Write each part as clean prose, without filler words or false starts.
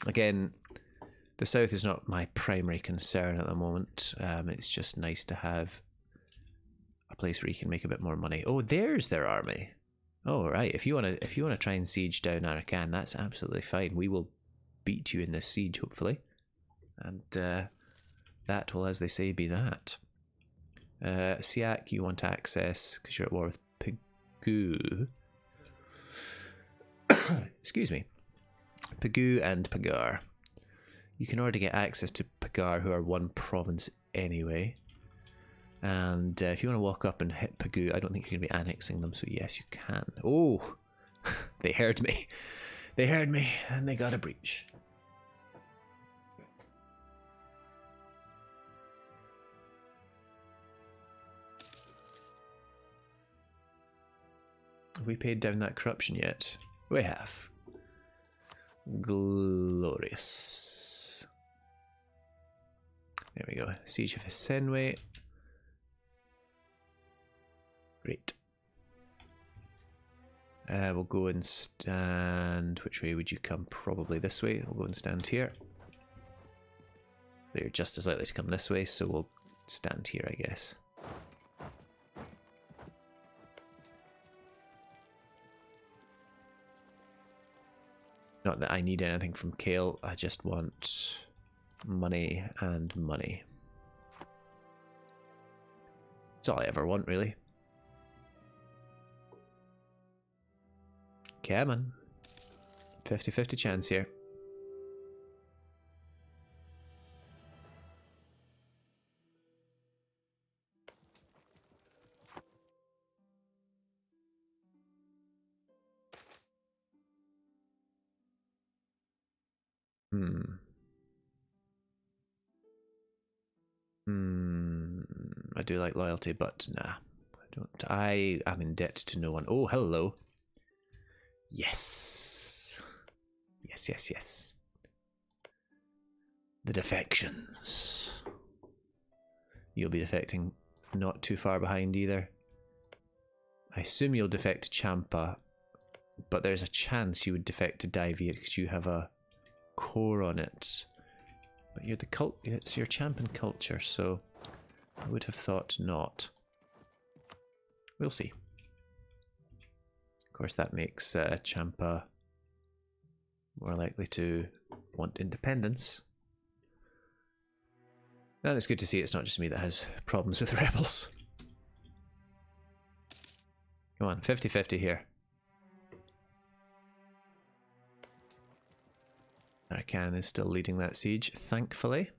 Again, the south is not my primary concern at the moment. It's just nice to have a place where you can make a bit more money. Oh, there's their army. Oh, right. If you wanna try and siege down Arakan, that's absolutely fine. We will beat you in this siege, hopefully, and that will, as they say, be that. Siak, you want access because you're at war with Pegu. Excuse me. Pegu and Pagar. You can already get access to Pagar, who are one province anyway. And if you want to walk up and hit Pegu, I don't think you're going to be annexing them, so yes, you can. Oh, they heard me. They heard me, and they got a breach. Have we paid down that corruption yet? We have. Glorious. There we go. Siege of Hisenwe. Great. We'll go and stand... Which way would you come? Probably this way. We'll go and stand here. They're just as likely to come this way, so we'll stand here, I guess. Not that I need anything from Kale, I just want money and money. That's all I ever want, really. Come on. 50-50 chance here. I do like loyalty, but nah, I don't. I am in debt to no one. Oh, hello. Yes. Yes, yes, yes. The defections. You'll be defecting not too far behind either. I assume you'll defect to Champa, but there's a chance you would defect to Divia because you have a core on it. But you're the it's your champion culture, so I would have thought not. We'll see. Of course, that makes Champa more likely to want independence. And it's good to see it's not just me that has problems with rebels. Come on, 50-50 here. Arakan is still leading that siege, thankfully.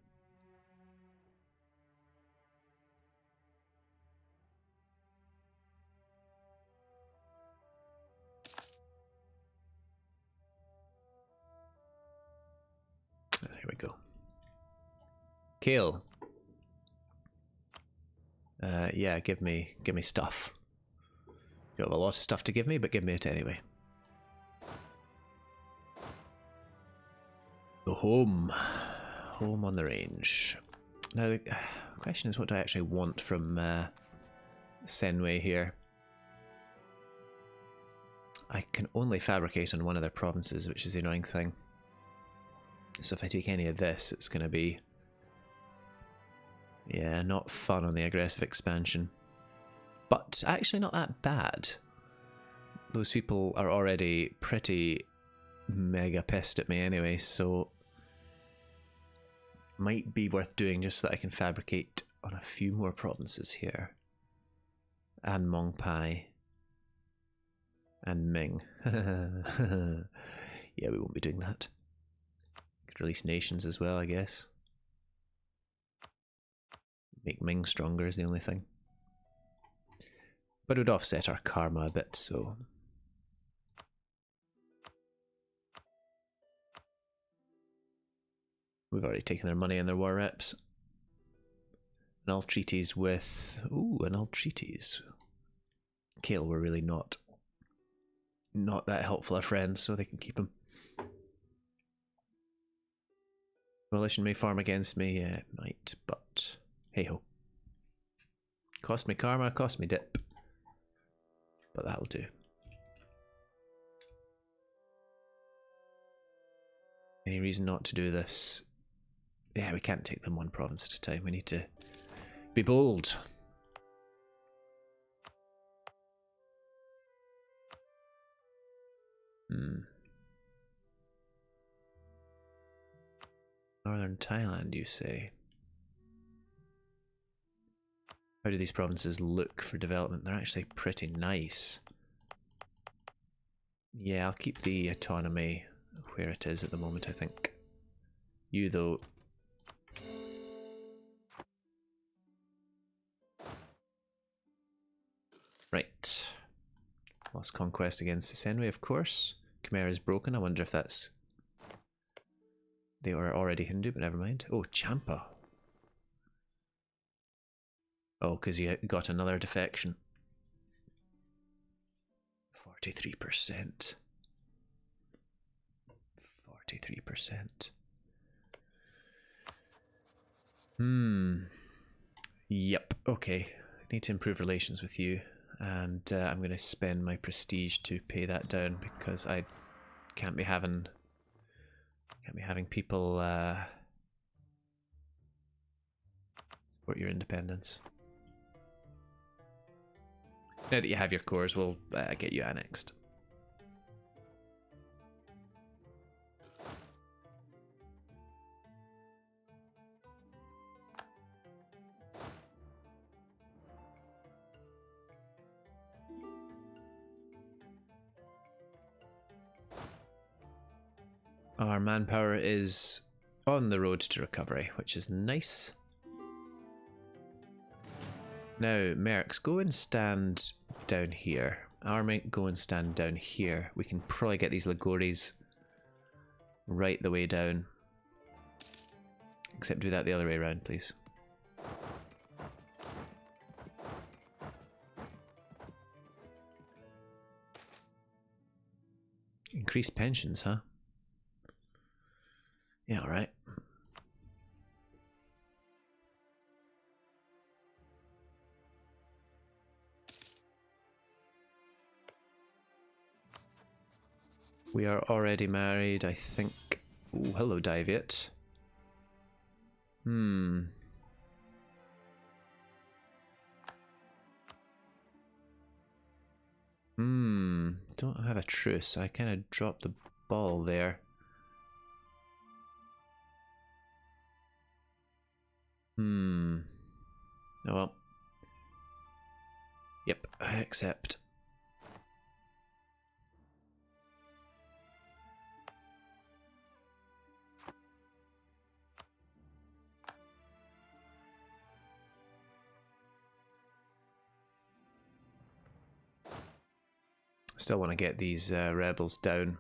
There we go. Kale. Yeah, give me stuff. You have a lot of stuff to give me, but give me it anyway. Go home. Home on the range. Now, the question is, what do I actually want from Senway here? I can only fabricate on one of their provinces, which is the annoying thing. So if I take any of this, it's going to be... yeah, not fun on the aggressive expansion. But actually not that bad. Those people are already pretty mega pissed at me anyway, so might be worth doing just so that I can fabricate on a few more provinces here. And Mongpai. And Ming. Yeah, we won't be doing that. Could release nations as well, I guess. Make Ming stronger is the only thing. But it would offset our karma a bit, so... We've already taken their money and their war reps. Null treaties with... ooh, a null treaties. Kale were really not that helpful a friend, so they can keep him. Coalition may farm against me, yeah, it might, but hey ho. Cost me karma, cost me dip. But that'll do. any reason not to do this. Yeah, we can't take them one province at a time. We need to be bold. Northern Thailand, you say? How do these provinces look for development? They're actually pretty nice. Yeah, I'll keep the autonomy where it is at the moment, I think. You, though... Right. Lost conquest against Senway, of course. Khmer is broken. I wonder if that's... They were already Hindu, but never mind. Oh, Champa. Oh, because you got another defection. 43%. 43%. Yep, okay. I need to improve relations with you. And I'm going to spend my prestige to pay that down because I can't be having people support your independence. Now that you have your cores, we'll get you annexed. Our manpower is on the road to recovery, which is nice. Now, Mercs, go and stand down here. Army, go and stand down here. We can probably get these Ligoris right the way down. Except do that the other way around, please. Increased pensions, huh? Yeah, alright. We are already married, I think. Ooh, hello, Daviet. Don't have a truce. I kind of dropped the ball there. Oh well. Yep, I accept. Still want to get these rebels down.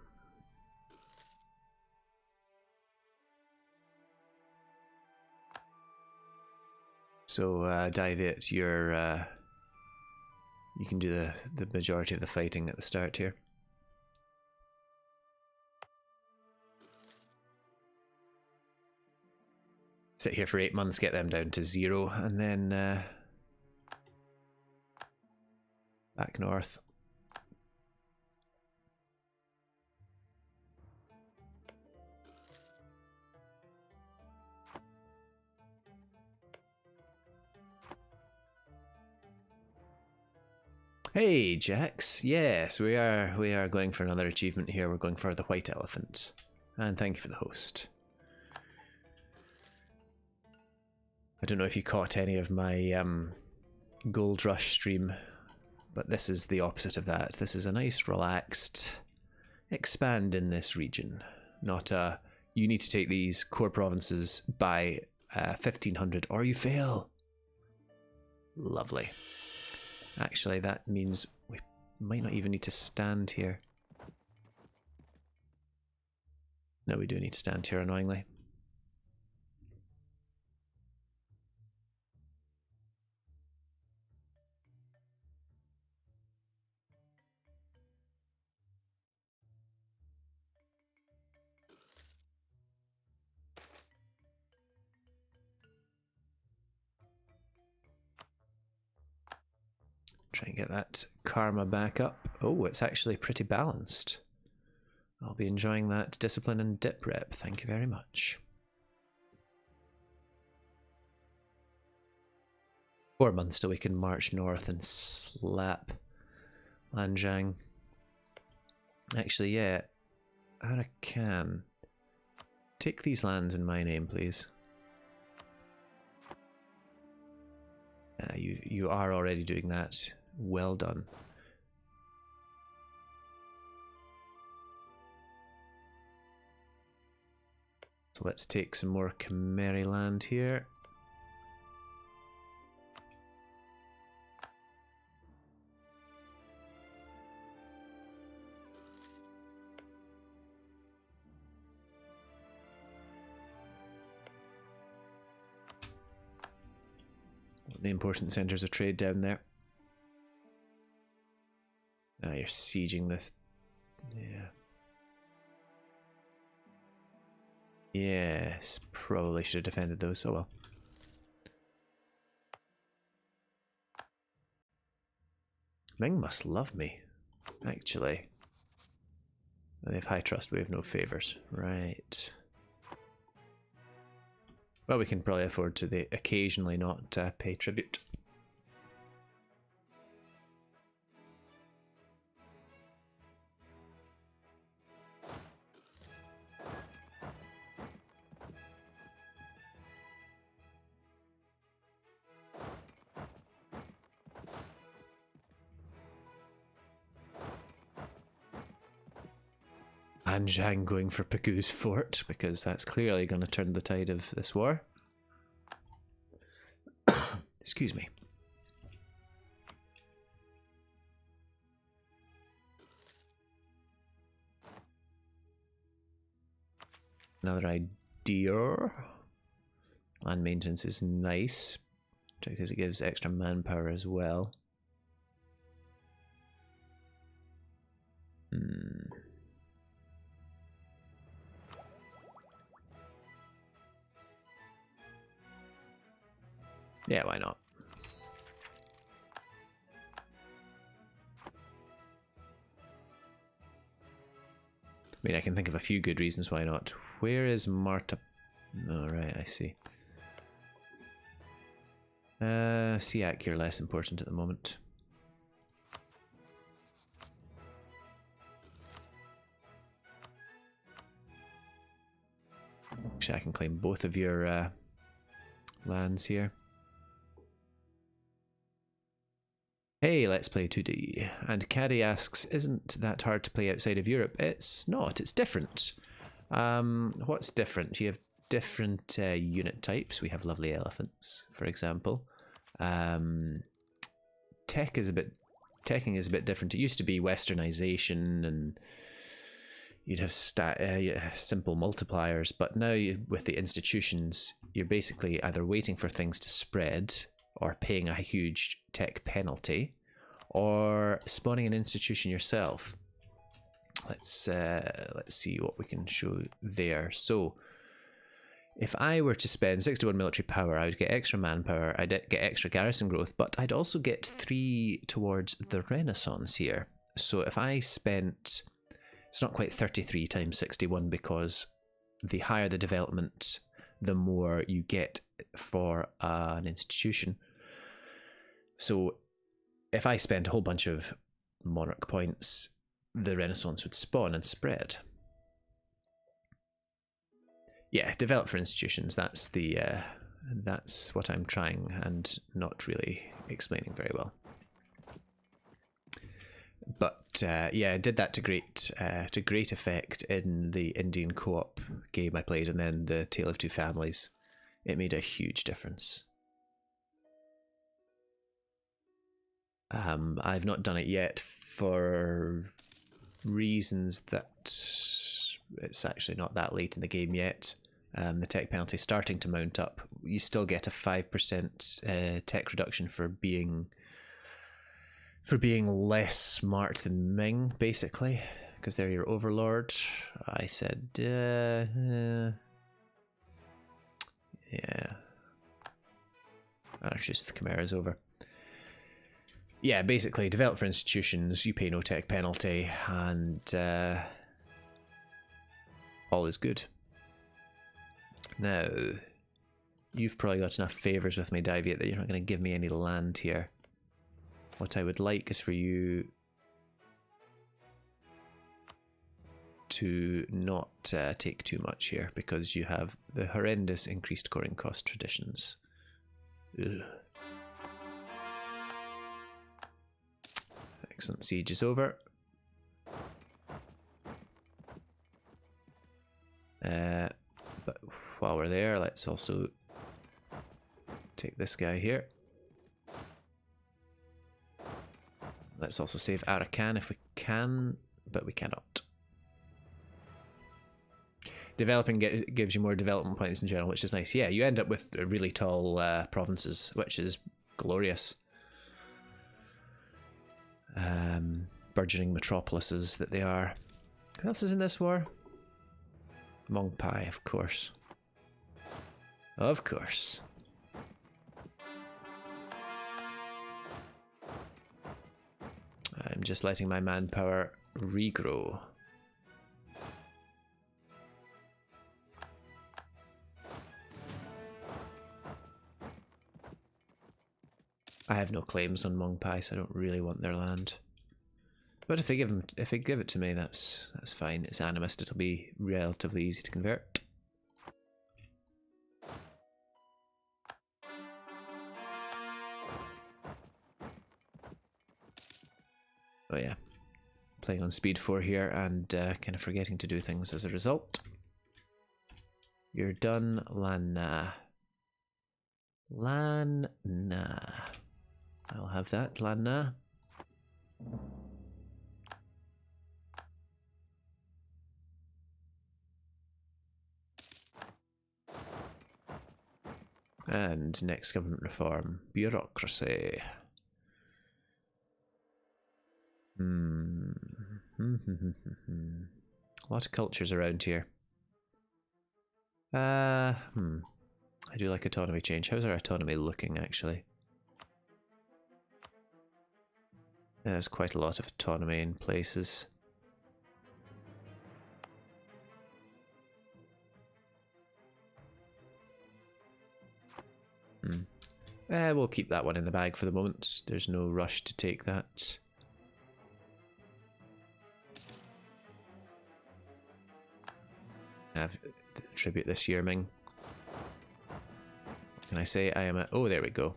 So, Daviet, you can do the majority of the fighting at the start here. Sit here for 8 months, get them down to 0, and then back north. Hey, Jax. Yes, we are going for another achievement here. We're going for the white elephant. And thank you for the host. I don't know if you caught any of my Gold Rush stream, but this is the opposite of that. This is a nice, relaxed expand in this region. Not a, you need to take these core provinces by 1500 or you fail. Lovely. Actually, that means we might not even need to stand here. No, we do need to stand here, annoyingly. Try and get that karma back up. Oh, it's actually pretty balanced. I'll be enjoying that discipline and dip rep. Thank you very much. 4 months till we can march north and slap Lanzhang. Actually, yeah, Arakan. Take these lands in my name, please. You are already doing that. Well done. So let's take some more Khmeri land here. The important centres of trade down there. Ah, you're sieging this. Yeah. Yes, probably should have defended those. Oh well. Ming must love me, actually. They have high trust, we have no favours. Right. Well, we can probably afford to occasionally not pay tribute. Anjang going for Pagu's fort, because that's clearly going to turn the tide of this war. Excuse me. Another idea. Land maintenance is nice, because it gives extra manpower as well. Yeah, why not? I mean, I can think of a few good reasons why not. Where is Marta? Oh, right, I see. Siak, you're less important at the moment. Actually, I can claim both of your lands here. Hey, let's play 2D. And Caddy asks, isn't that hard to play outside of Europe? It's not, it's different. What's different? You have different unit types. We have lovely elephants, for example. Teching is a bit different. It used to be westernization and you'd have simple multipliers, but now with the institutions, you're basically either waiting for things to spread or paying a huge tech penalty, or spawning an institution yourself. Let's see what we can show there. So, if I were to spend 61 military power, I would get extra manpower, I'd get extra garrison growth, but I'd also get 3 towards the Renaissance here. So if I spent, it's not quite 33 times 61, because the higher the development, the more you get for an institution. So if I spent a whole bunch of monarch points, the Renaissance would spawn and spread. Yeah, develop for institutions. That's the that's what I'm trying and not really explaining very well. But yeah, I did that to great effect in the Indian co-op game I played, and then the Tale of Two Families. It made a huge difference. I've not done it yet for reasons that it's actually not that late in the game yet. The tech penalty is starting to mount up. You still get a 5% tech reduction for being less smart than Ming, basically, because they're your overlord. I said, yeah. Our truce with Chimera is over. Yeah, basically, develop for institutions, you pay no tech penalty, and all is good. Now, you've probably got enough favours with me, Daviate, that you're not going to give me any land here. What I would like is for you to not take too much here, because you have the horrendous increased coring cost traditions. Ugh. Excellent, siege is over. But while we're there, let's also take this guy here. Let's also save Arakan if we can, but we cannot. Developing gives you more development points in general, which is nice. Yeah, you end up with really tall provinces, which is glorious. Burgeoning metropolises that they are. Who else is in this war? Mongpai, of course. Of course. I'm just letting my manpower regrow. I have no claims on Mongpai, so I don't really want their land. But if they give it to me, that's fine. It's animist. It'll be relatively easy to convert. Oh yeah, playing on speed 4 here and kind of forgetting to do things as a result. You're done, Lanna. Lanna. I'll have that, Lanna. And next government reform. Bureaucracy. A lot of cultures around here. I do like autonomy change. How's our autonomy looking, actually? There's quite a lot of autonomy in places. We'll keep that one in the bag for the moment. There's no rush to take that. Have tribute this year, Ming. What can I say? I am a... Oh, there we go.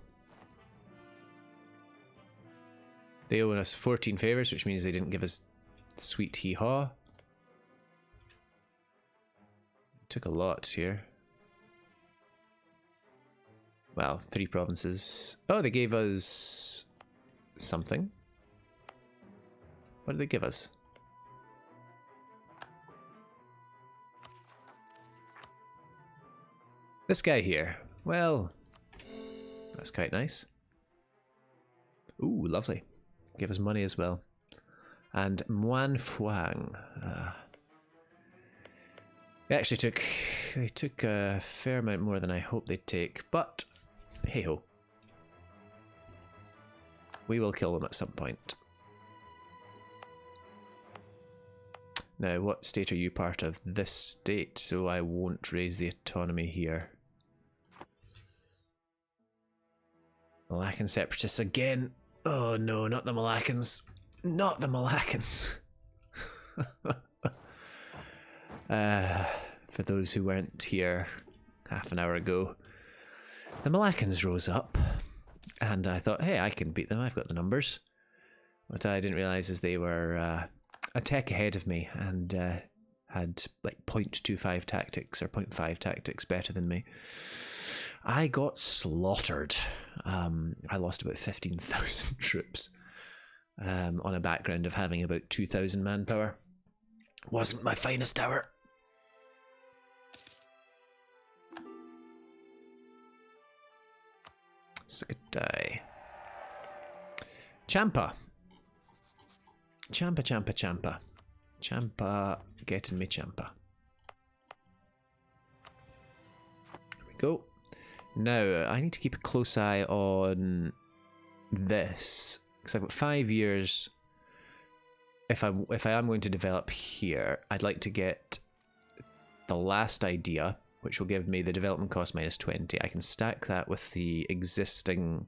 They owe us 14 favours, which means they didn't give us sweet hee-haw. Took a lot here. Well, 3 provinces. Oh, they gave us something. What did they give us? This guy here. Well, that's quite nice. Ooh, lovely. Give us money as well. And Muan Fuang. They took a fair amount more than I hoped they'd take, but hey ho. We will kill them at some point. Now, what state are you part of? This state, so I won't raise the autonomy here. Malaccan separatists again. Oh no, not the Malaccans. Not the Malaccans. For those who weren't here half an hour ago, the Malaccans rose up, and I thought, hey, I can beat them, I've got the numbers. What I didn't realise is they were a tech ahead of me, and had like 0.25 tactics, or 0.5 tactics better than me. I got slaughtered. I lost about 15,000 troops on a background of having about 2,000 manpower. Wasn't my finest hour. Sukattai. Champa. Champa, Champa, Champa. Champa getting me Champa. There we go. Now, I need to keep a close eye on this, because I've got 5 years. If I am going to develop here, I'd like to get the last idea, which will give me the development cost minus 20. I can stack that with the existing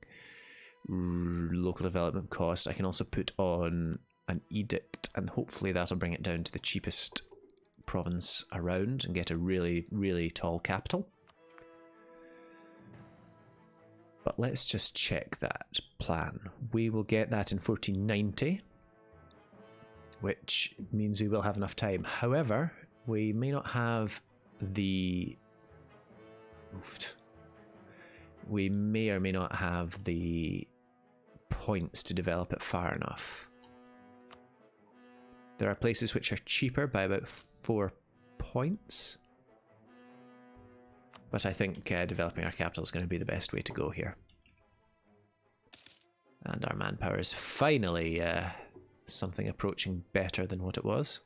local development cost. I can also put on an edict, and hopefully that'll bring it down to the cheapest province around and get a really, really tall capital. But let's just check that plan. We will get that in 1490, which means we will have enough time. However, we may not have the... We may or may not have the points to develop it far enough. There are places which are cheaper by about 4 points. But I think developing our capital is going to be the best way to go here. And our manpower is finally something approaching better than what it was.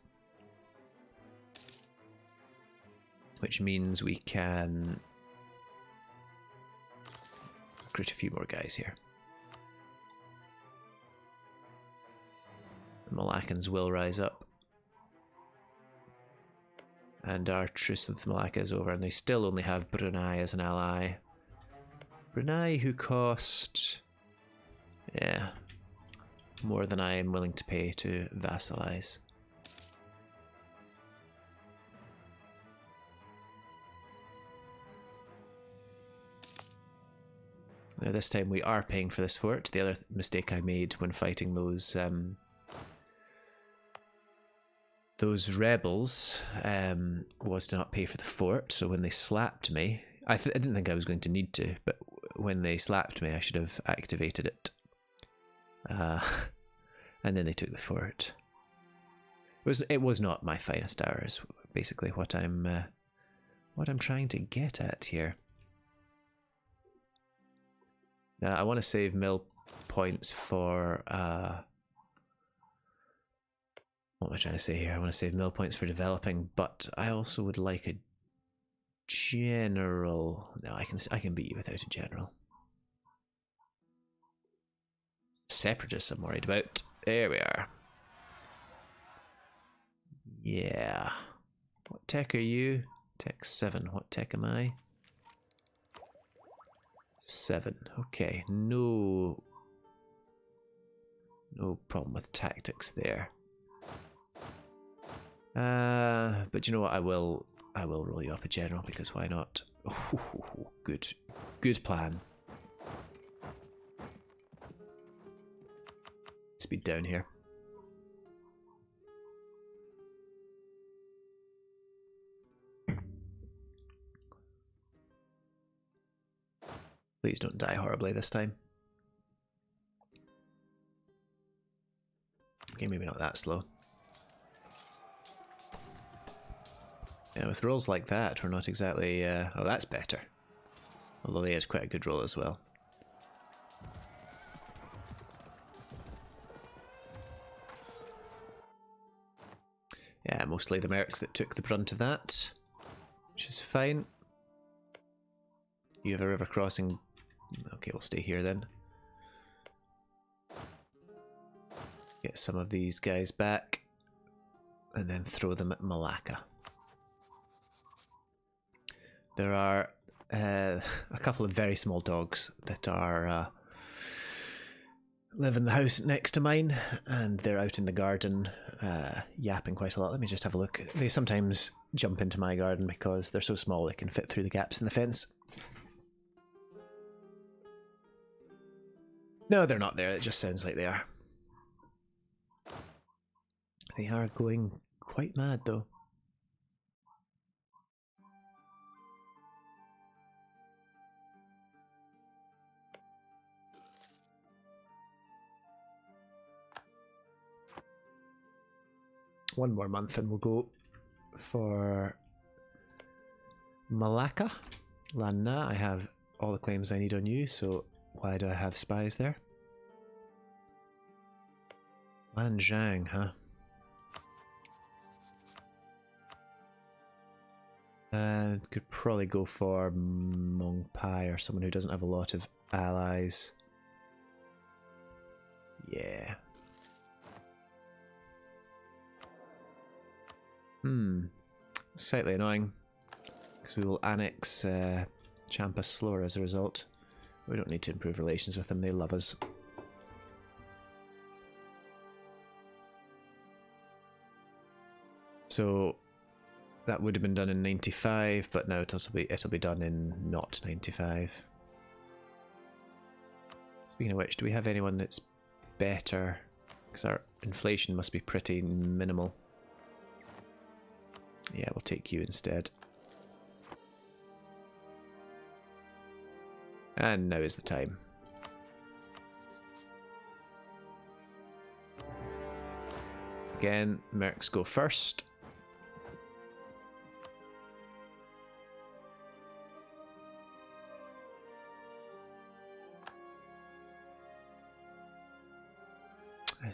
Which means we can recruit a few more guys here. The Malaccans will rise up. And our truce with Malacca is over, and they still only have Brunei as an ally. Brunei, who cost... yeah, more than I am willing to pay to vassalize. Now this time we are paying for this fort. The other mistake I made when fighting those rebels was to not pay for the fort. So when they slapped me, I didn't think I was going to need to, but when they slapped me, I should have activated it. And then they took the fort. It was not my finest hour, is basically what I'm trying to get at here. Now I want to save mill points for what am I trying to say here? I want to save mill points for developing, but I also would like a general. No, I can beat you without a general. Separatists I'm worried about. There we are. Yeah. What tech are you? Tech 7. What tech am I? 7. Okay. No problem with tactics there. But you know what? I will roll you up a general, because why not? Oh, good plan. Speed down here. Please don't die horribly this time. Okay, maybe not that slow. Yeah, with rolls like that, we're not exactly... oh, that's better. Although they had quite a good roll as well. Yeah, mostly the mercs that took the brunt of that, which is fine. You have a river crossing. Okay, we'll stay here then. Get some of these guys back, and then throw them at Malacca. There are a couple of very small dogs that are live in the house next to mine, and they're out in the garden yapping quite a lot. Let me just have a look. They sometimes jump into my garden because they're so small they can fit through the gaps in the fence. No, they're not there. It just sounds like they are. They are going quite mad though. One more month and we'll go for Malacca. Lanna, I have all the claims I need on you, so why do I have spies there? Lanzhang, huh? Could probably go for Mongpai or someone who doesn't have a lot of allies. Yeah. Slightly annoying. because we will annex Champa slower as a result. We don't need to improve relations with them, they love us. So that would have been done in 95, but now it'll be done in not 95. Speaking of which, do we have anyone that's better? Because our inflation must be pretty minimal. Yeah, we'll take you instead. And now is the time. Again, mercs go first.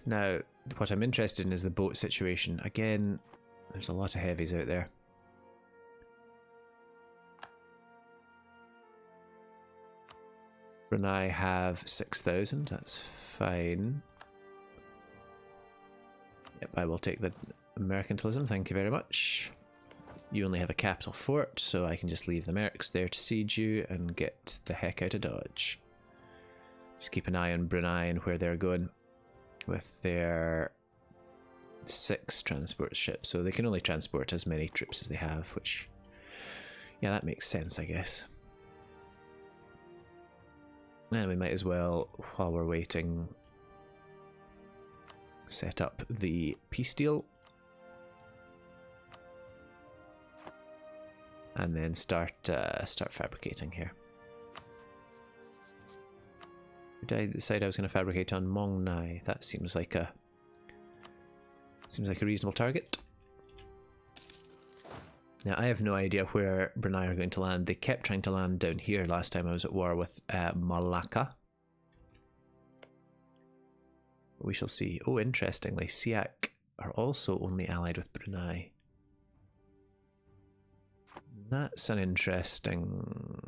Now, what I'm interested in is the boat situation. Again, there's a lot of heavies out there. Brunei have 6,000, that's fine. Yep, I will take the mercantilism, thank you very much. You only have a capital fort, so I can just leave the mercs there to siege you and get the heck out of Dodge. Just keep an eye on Brunei and where they're going with their 6 transport ships, so they can only transport as many troops as they have, which, yeah, that makes sense, I guess. And we might as well, while we're waiting, set up the peace deal. And then start fabricating here. Did I decide I was going to fabricate on Mong Nai? That seems like a reasonable target. Now, I have no idea where Brunei are going to land. They kept trying to land down here last time I was at war with Malacca. We shall see. Oh, interestingly, Siak are also only allied with Brunei. That's an interesting...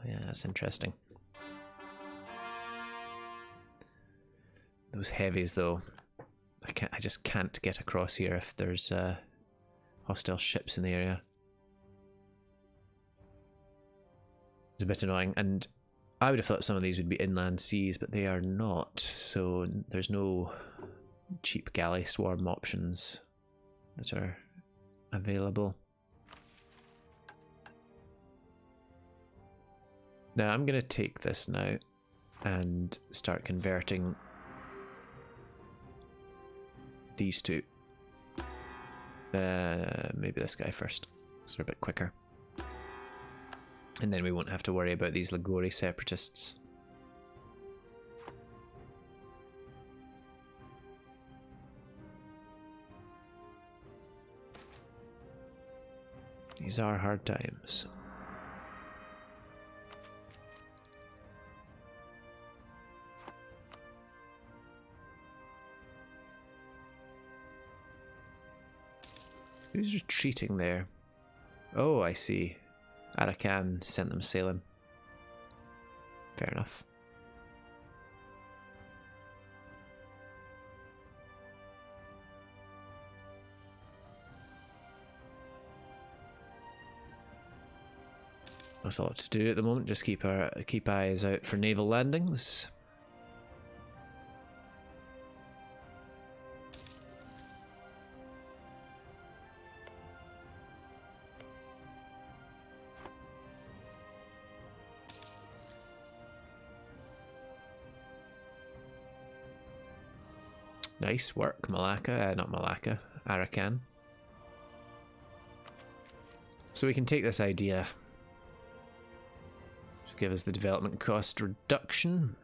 Yeah, that's interesting. Those heavies, though, I just can't get across here if there's hostile ships in the area. It's a bit annoying, and I would have thought some of these would be inland seas, but they are not, so there's no cheap galley swarm options that are available. Now I'm going to take this now and start converting these two. Maybe this guy first, so they're a bit quicker. And then we won't have to worry about these Ligori separatists. These are hard times. Who's retreating there? Oh, I see. Arakan sent them sailing. Fair enough. There's a lot to do at the moment. Just keep eyes out for naval landings. Nice work, Malacca. Not Malacca, Arakan. So we can take this idea to give us the development cost reduction.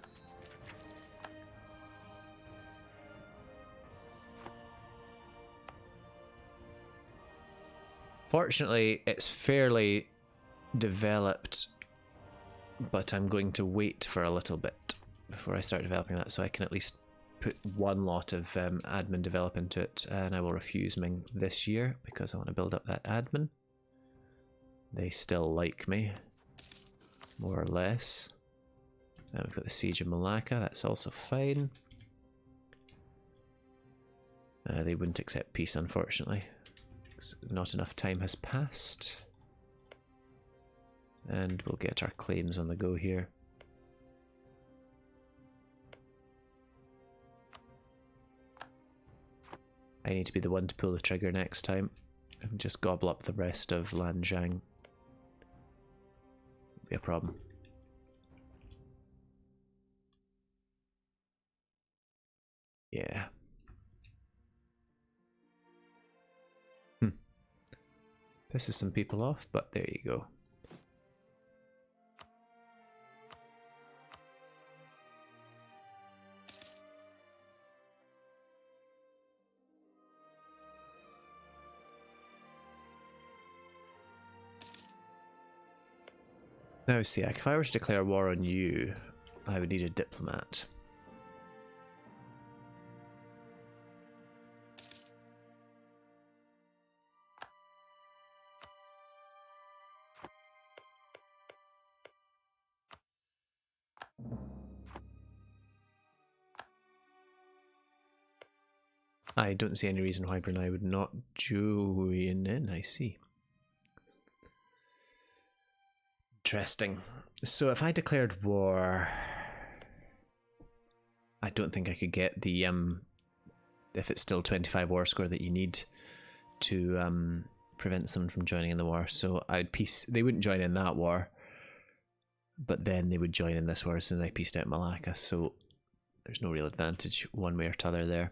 Fortunately, it's fairly developed, but I'm going to wait for a little bit before I start developing that, so I can at least put one lot of admin develop into it, and I will refuse Ming this year because I want to build up that admin. They still like me, more or less. Now we've got the Siege of Malacca, that's also fine. They wouldn't accept peace, unfortunately, because not enough time has passed. And we'll get our claims on the go here. I need to be the one to pull the trigger next time and just gobble up the rest of Lanzhang. Won't be a problem. Yeah. Pisses some people off, but there you go. Now, Siak, if I were to declare war on you, I would need a diplomat. I don't see any reason why Brunei would not join in, I see. Interesting. So if I declared war, I don't think I could get the, if it's still 25 war score that you need to prevent someone from joining in the war. So I'd peace, they wouldn't join in that war, but then they would join in this war as soon as I pieced out Malacca. So there's no real advantage one way or t'other there.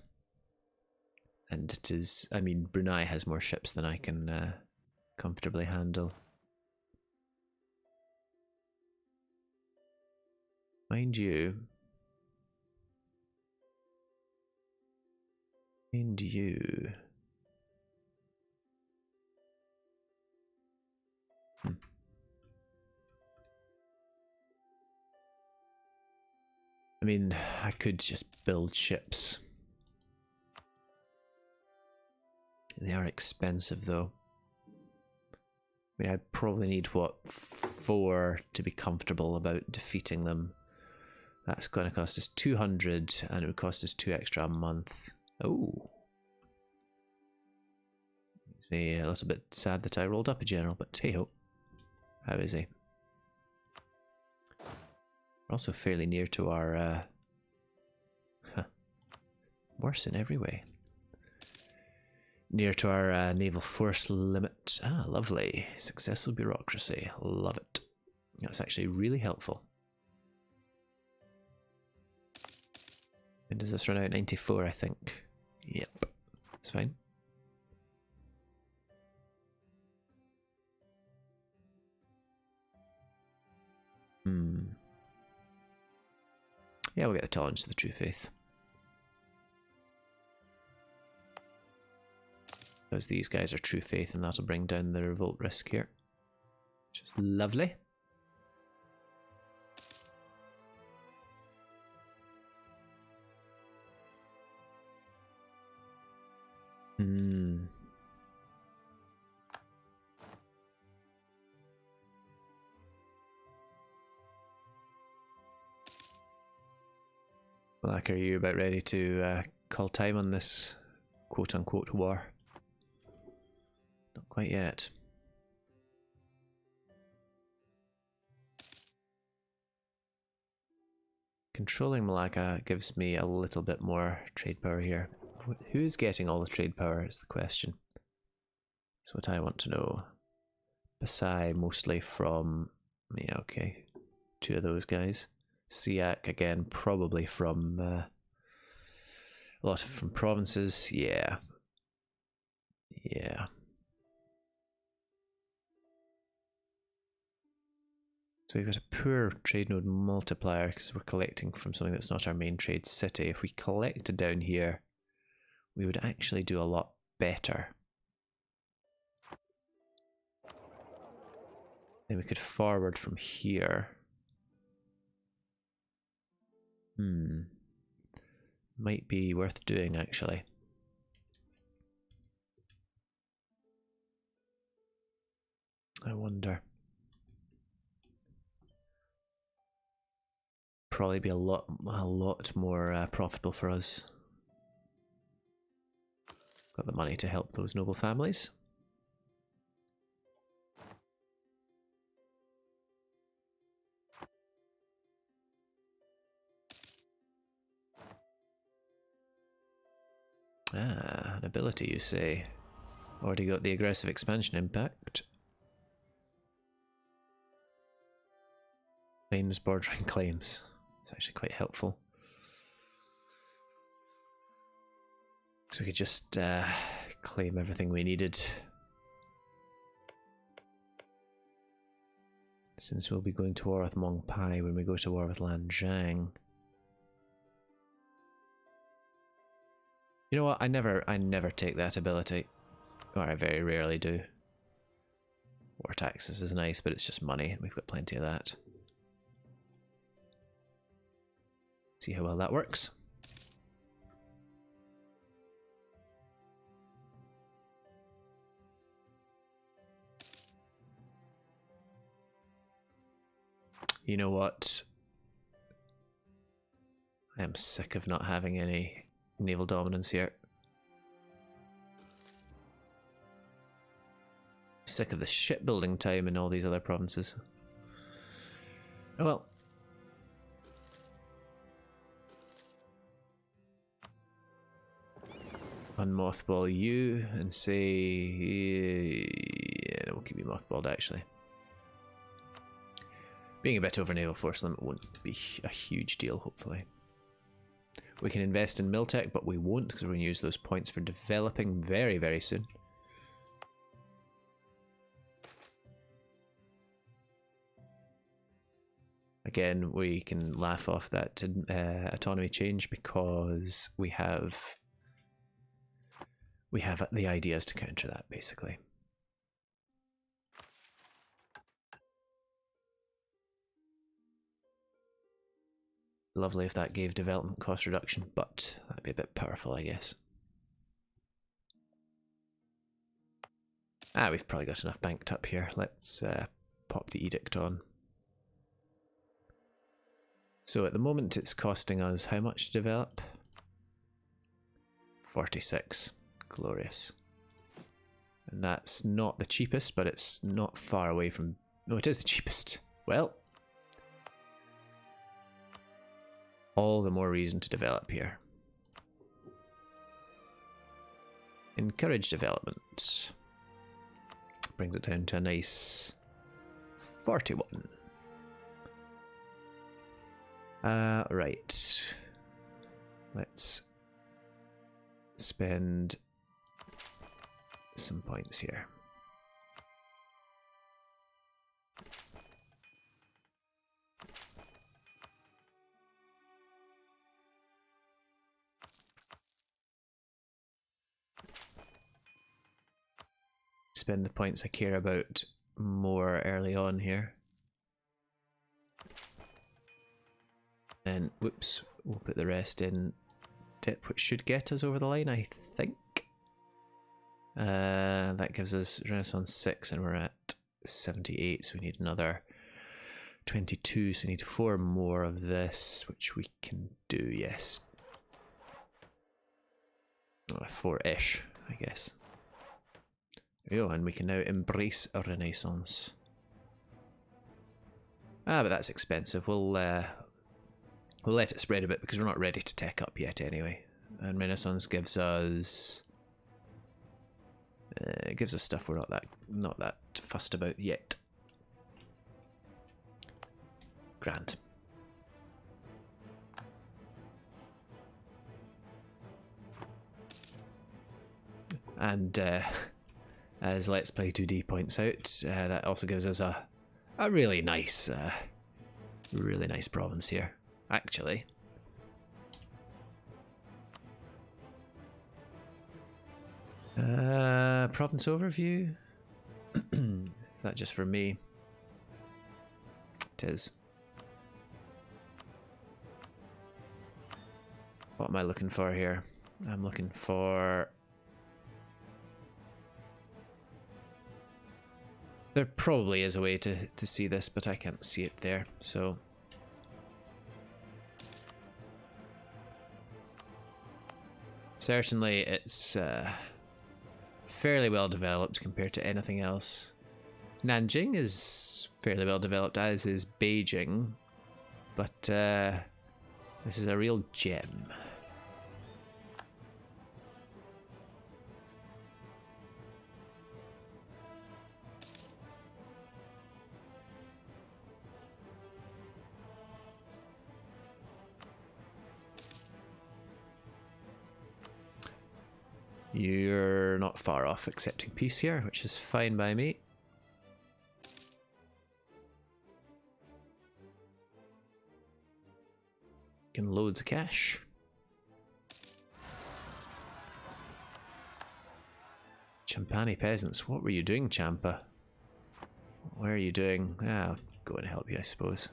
And it is, I mean, Brunei has more ships than I can comfortably handle. Mind you, I mean, I could just build ships. They are expensive though. I mean, I'd probably need, what, 4 to be comfortable about defeating them. That's going to cost us 200, and it would cost us 2 extra a month. Oh. Makes me a little bit sad that I rolled up a general, but hey ho. How is he? We're also fairly near to our... worse in every way. Near to our naval force limit. Ah, lovely. Successful bureaucracy. Love it. That's actually really helpful. When does this run out? 94, I think. Yep. That's fine. Yeah, we'll get the tolerance to the true faith. Because these guys are true faith, and that'll bring down the revolt risk here. Which is lovely. Black, are you about ready to call time on this quote-unquote war? Not quite yet. Controlling Malacca gives me a little bit more trade power here. Who's getting all the trade power is the question. That's what I want to know. Basai mostly from... yeah, okay. 2 of those guys. Siak again, probably from... a lot from provinces. Yeah. Yeah. So we've got a poor trade node multiplier because we're collecting from something that's not our main trade city. If we collected down here, we would actually do a lot better. Then we could forward from here. Might be worth doing, actually. I wonder. Probably be a lot more profitable for us. Got the money to help those noble families. Ah, an ability, you say. Already got the aggressive expansion impact. Claims bordering claims. It's actually quite helpful. So we could just claim everything we needed. Since we'll be going to war with Mong Pai when we go to war with Lanzhang. You know what? I never take that ability. Or I very rarely do. War taxes is nice, but it's just money. We've got plenty of that. See how well that works. You know what? I am sick of not having any naval dominance here. Sick of the shipbuilding time in all these other provinces. Oh well. Unmothball you and say... Yeah, we'll keep you mothballed actually. Being a bit over naval force limit won't be a huge deal, hopefully. We can invest in Miltech, but we won't because we're going to use those points for developing very, very soon. Again, we can laugh off that autonomy change because we have the ideas to counter that, basically. Lovely if that gave development cost reduction, but that'd be a bit powerful, I guess. Ah, we've probably got enough banked up here. Let's pop the edict on. So at the moment it's costing us how much to develop? 46. Glorious. And that's not the cheapest, but it's not far away from... No, it is the cheapest. Well, all the more reason to develop here. Encourage development. Brings it down to a nice 41. Right. Let's spend some points here. Spend the points I care about more early on here. And whoops, we'll put the rest in dip, which should get us over the line, I think. That gives us Renaissance 6 and we're at 78, so we need another 22, so we need 4 more of this, which we can do, yes. 4-ish, I guess. Oh, and we can now embrace a Renaissance. Ah, but that's expensive. We'll let it spread a bit because we're not ready to tech up yet anyway. And Renaissance gives us stuff we're not that fussed about yet. Grand. And as Let's Play 2D points out, that also gives us a really nice province here, actually. Province overview. Is that just for me? It is. What am I looking for here? I'm looking for... There probably is a way to see this, but I can't see it there, so... Certainly it's fairly well developed compared to anything else. Nanjing is fairly well developed, as is Beijing, but this is a real gem. You're not far off accepting peace here, which is fine by me. Getting loads of cash. Champani peasants, what were you doing, Champa? Where are you doing? Ah, I'll go and help you, I suppose.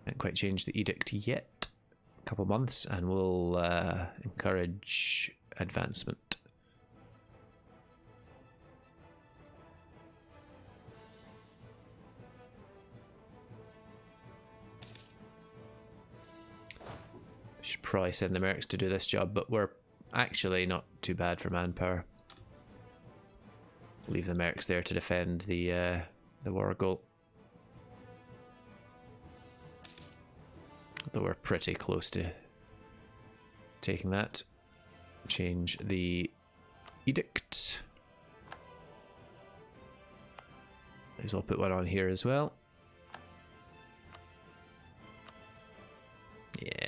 Haven't quite changed the edict yet. A couple months and we'll encourage advancement. Should probably send the mercs to do this job, but we're actually not too bad for manpower. Leave the mercs there to defend the war goal. Though we're pretty close to taking that. Change the edict. Might as well put one on here as well. Yeah.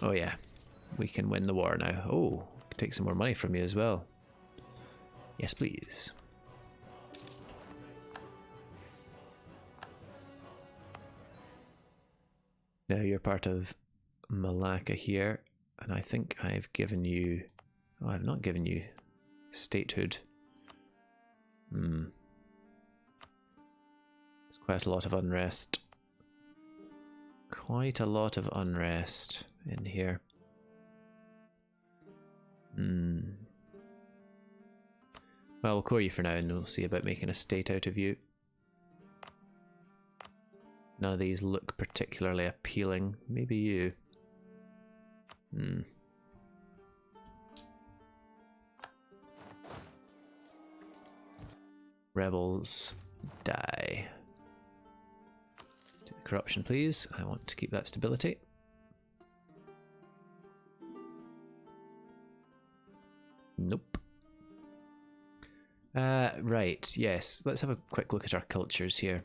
Oh yeah, we can win the war now. Oh, take some more money from you as well. Yes, please. Now you're part of Malacca here, and I think I've given you... Oh, I've not given you statehood. There's quite a lot of unrest. Quite a lot of unrest in here. Well, we'll core you for now and we'll see about making a state out of you. None of these look particularly appealing. Maybe you. Rebels die. Do the corruption, please. I want to keep that stability. Nope. Right, yes. Let's have a quick look at our cultures here.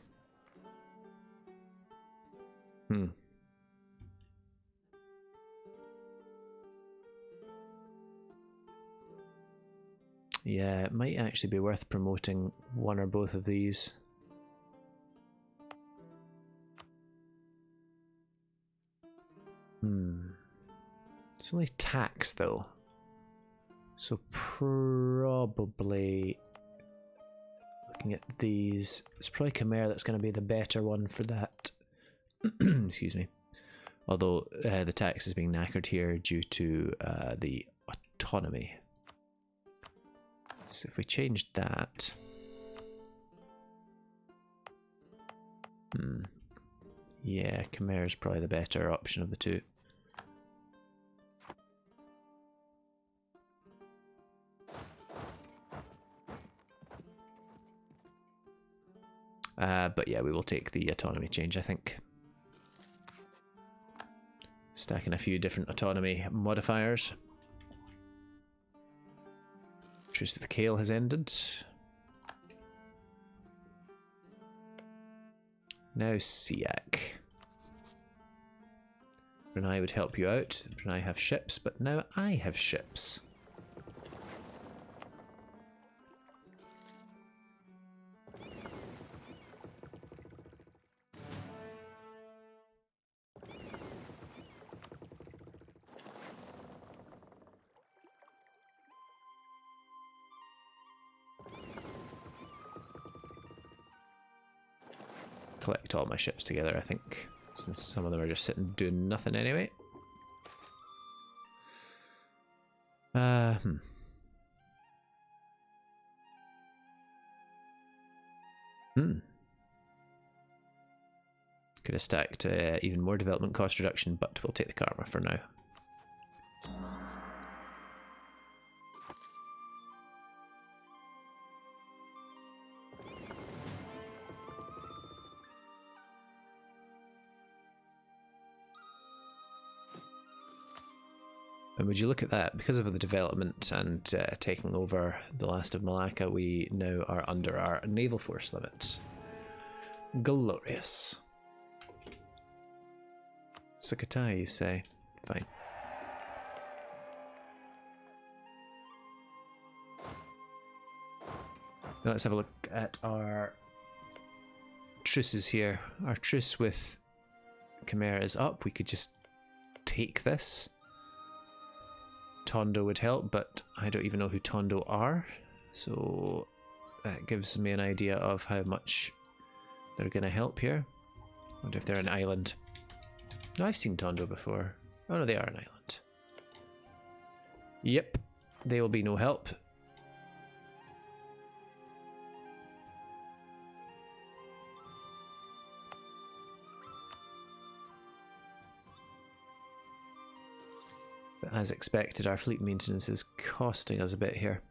Yeah, it might actually be worth promoting one or both of these. It's only tax though. So probably looking at these, it's probably Khmer that's going to be the better one for that. Excuse me. Although the tax is being knackered here due to the autonomy. So if we changed that... Yeah, Khmer is probably the better option of the two. But yeah, we will take the autonomy change, I think. Stacking a few different autonomy modifiers. Truce with the Kale has ended. Now Siak. Brunei would help you out. Brunei have ships, but now I have ships. Collect all my ships together, I think, since some of them are just sitting doing nothing anyway. Could have stacked even more development cost reduction, but we'll take the karma for now. And would you look at that, because of the development and taking over the last of Malacca, we now are under our naval force limit. Glorious. Sukhothai, you say? Fine. Now let's have a look at our truces here. Our truce with Khmer is up. We could just take this. Tondo would help, but I don't even know who Tondo are, so that gives me an idea of how much they're going to help here. Wonder if they're an island. No, I've seen Tondo before. Oh no, they are an island. Yep, they will be no help. But as expected, our fleet maintenance is costing us a bit here.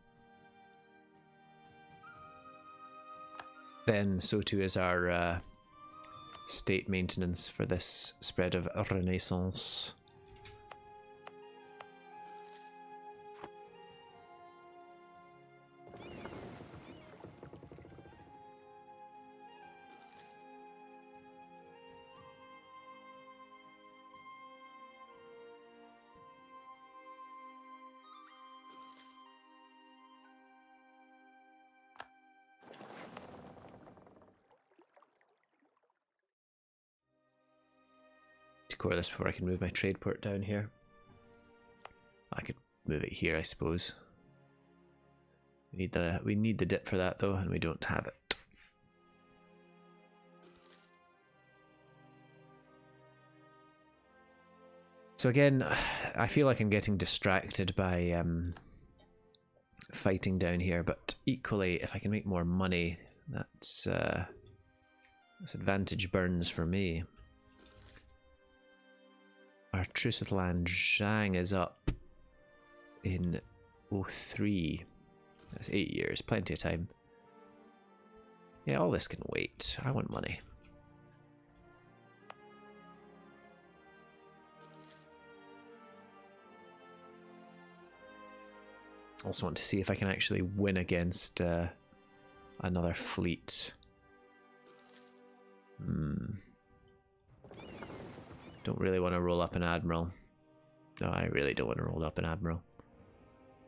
Then so too is our state maintenance for this spread of Renaissance. Core this before I can move my trade port down here. I could move it here, I suppose. We need the dip for that though, and we don't have it. So again, I feel like I'm getting distracted by fighting down here, but equally, if I can make more money, that's advantage burns for me. Our truce with Lanzhang is up in 03. That's 8 years, plenty of time. Yeah, all this can wait. I want money. Also want to see if I can actually win against another fleet. Don't really want to roll up an admiral. No, I really don't want to roll up an admiral.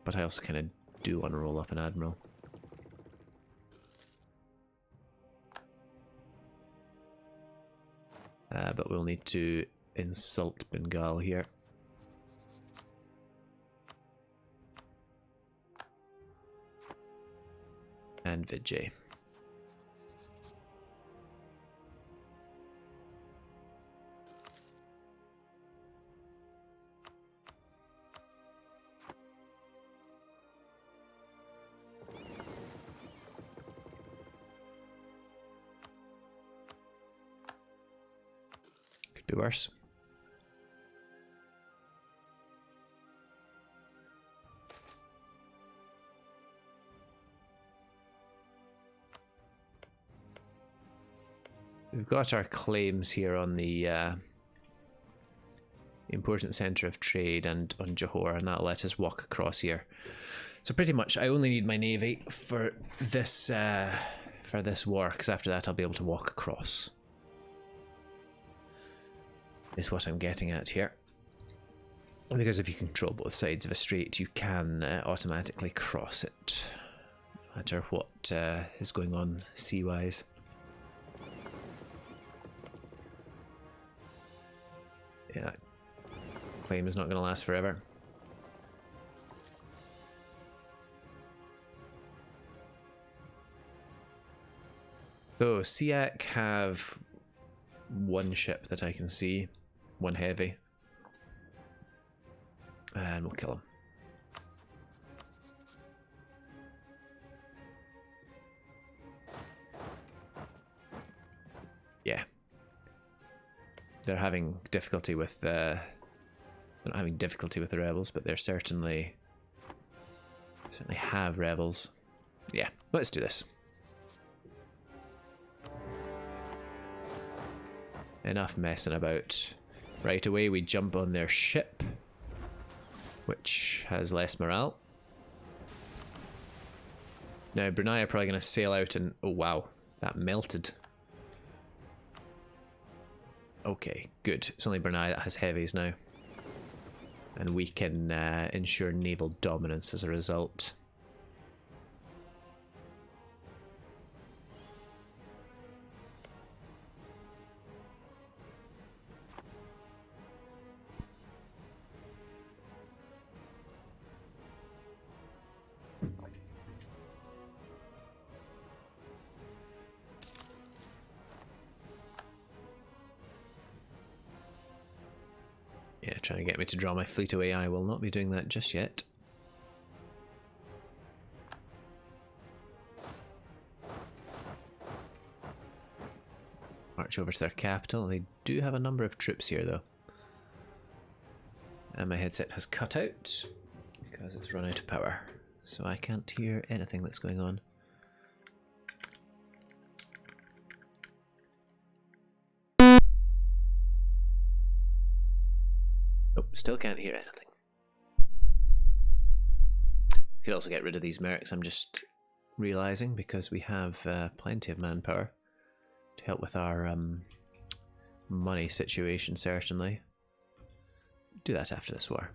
But I also kind of do want to roll up an admiral. But we'll need to insult Bengal here. And Vijay. Could be worse. We've got our claims here on the important centre of trade and on Johor, and that'll let us walk across here. So pretty much I only need my navy for this war, because after that I'll be able to walk across. Is what I'm getting at here. Because if you control both sides of a strait, you can automatically cross it, no matter what is going on sea-wise. Yeah, that claim is not going to last forever. So, SEAC have one ship that I can see, one heavy. And we'll kill him. Yeah. They're having difficulty with they're not having difficulty with the rebels, but they're certainly have rebels. Yeah, let's do this. Enough messing about. Right away we jump on their ship. which has less morale. Now, Brunei are probably going to sail out and... Oh, wow. That melted. Okay, good. It's only Brunei that has heavies now. And we can ensure naval dominance as a result. Yeah, trying to get me to draw my fleet away. I will not be doing that just yet. March over to their capital. They do have a number of troops here, though. And my headset has cut out because it's run out of power. So I can't hear anything that's going on. Nope, still can't hear anything. Could also get rid of these mercs, I'm just realising, because we have plenty of manpower to help with our money situation, certainly. Do that after this war.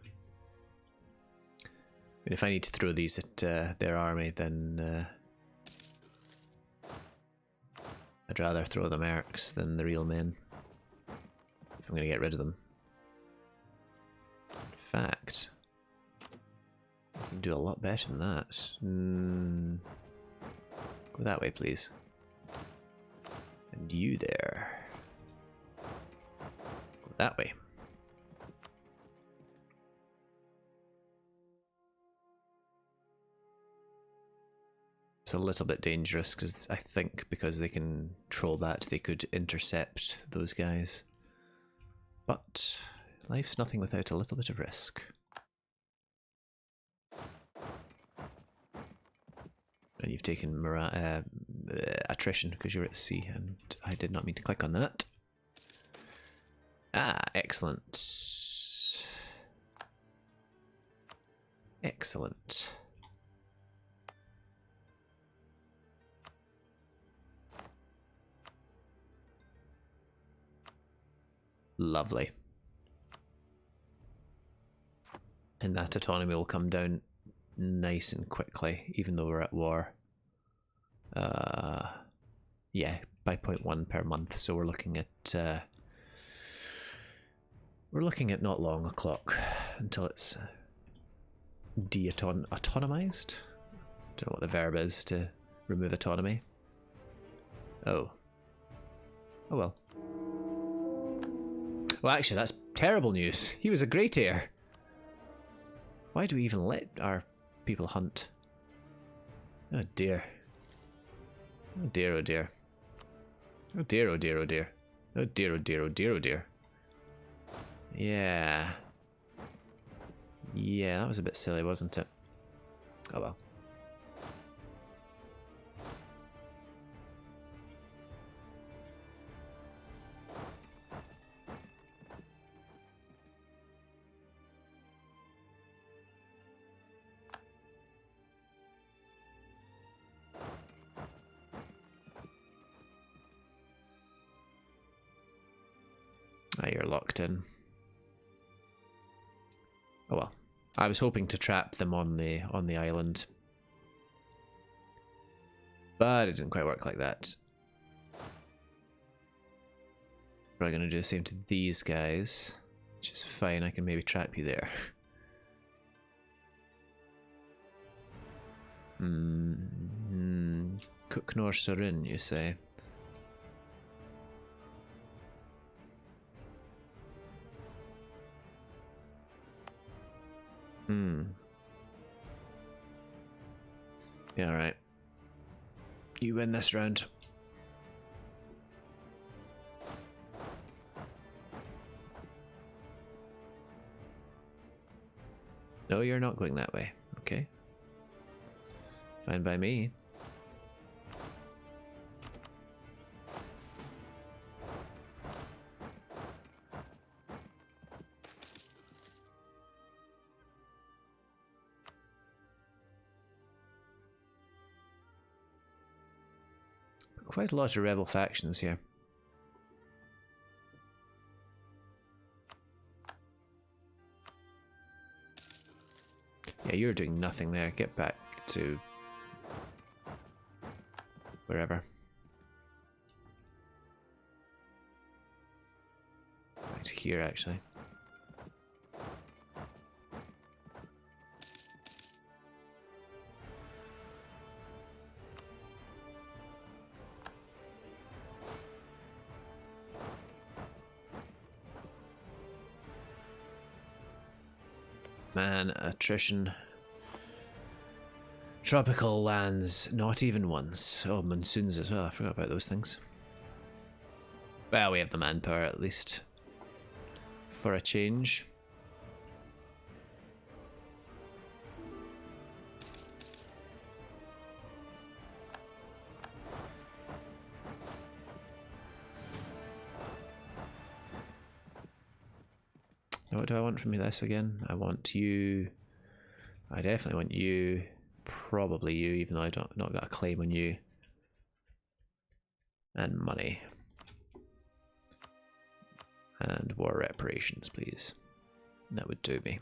I mean, if I need to throw these at their army, then I'd rather throw the mercs than the real men, if I'm going to get rid of them. In fact, I can do a lot better than that. Go that way, please. And you there. Go that way. It's a little bit dangerous because I think because they can troll that, they could intercept those guys. But life's nothing without a little bit of risk. And you've taken attrition because you're at sea, and I did not mean to click on that. Ah, excellent. Excellent. Lovely. And that autonomy will come down nice and quickly, even though we're at war. Yeah, by 0.1 per month, so we're looking at not long a clock until it's autonomized. Don't know what the verb is to remove autonomy. Oh. Oh well. Well, actually, that's terrible news. He was a great heir. Why do we even let our people hunt? Oh dear. Oh dear, oh dear. Oh dear, oh dear, oh dear. Oh dear, oh dear, oh dear, oh dear. Yeah. Yeah, that was a bit silly, wasn't it? Oh well. Ah, you're locked in. Oh well. I was hoping to trap them on the island, but it didn't quite work like that. Probably going to do the same to these guys, which is fine. I can maybe trap you there. Cook nor Surin, you say? Yeah, alright. You win this round. No, you're not going that way. Okay. Fine by me. quite a lot of rebel factions here. Yeah, you're doing nothing there. Get back to wherever. Back to here, actually. Man, attrition. Tropical lands, not even once. Oh, monsoons as well, I forgot about those things. Well, we have the manpower at least. For a change. What do I want from this again? I want you. I definitely want you. Probably you, even though I not got a claim on you. And money. And war reparations, please. That would do me.